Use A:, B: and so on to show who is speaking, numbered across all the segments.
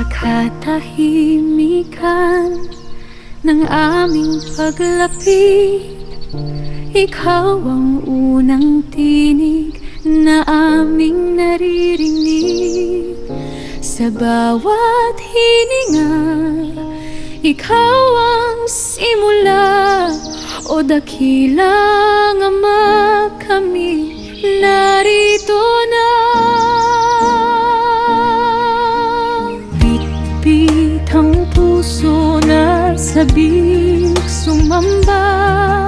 A: Sa katahimikan ng aming paglapit, ikaw ang unang tinig na aming naririnig. Sa bawat hininga, ikaw ang simula o dakilang Ama, kami narito na. Bitbit ang puso na sabik sumamba,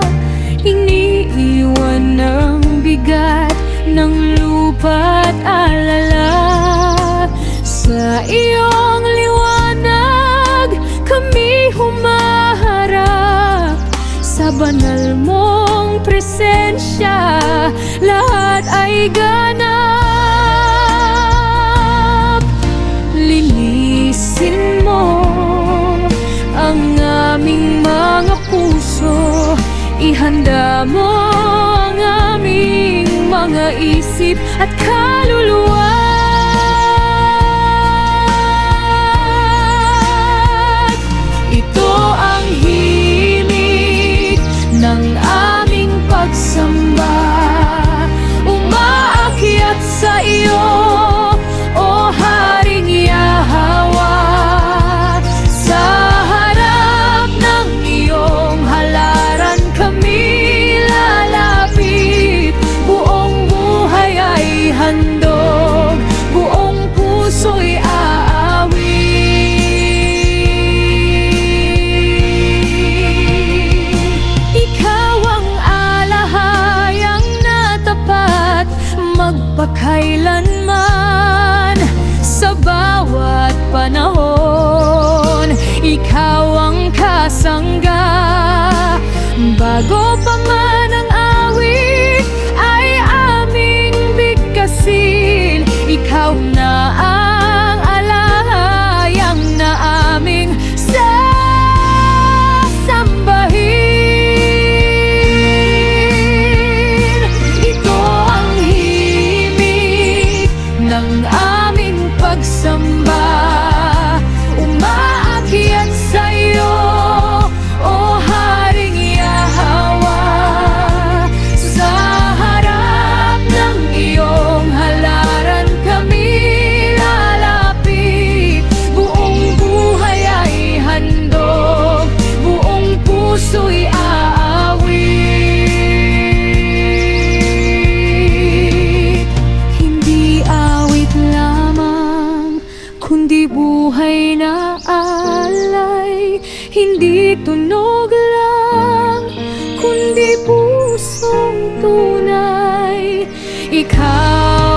A: iniiwan ng bigat ng lupa't alala. Sa iyong liwanag kami humaharap, sa banal mong presensya lahat ay ganap. Linisin mo ang aming mga puso, ihanda mo ang aming mga isip at kaluluwa. Ito ang himig ng aming pagsamba, umaakyat sa iyo, o Haring Yahweh. Sa harap ng iyong halaran kami lalapit, buong buhay ay handog, buong puso'y aawit. Ikaw ang alahayang natapat magpakailanman, sa bawat panahon ikaw ang kasangga. Bago pa man ang awit ay aming bigkasin, ikaw na ang alahayang na aming sasambahin. Ito ang himig ng aming pagsamba, umaakyat sa iyo, o Haring Yahweh. Sa harap ng iyong halaran kami lalapit, buong buhay ay handog, buong puso'y aawit. Hindi awit lamang, kundi buhay na alay. Hindi tunog lang, kundi pusong tunay. Ikaw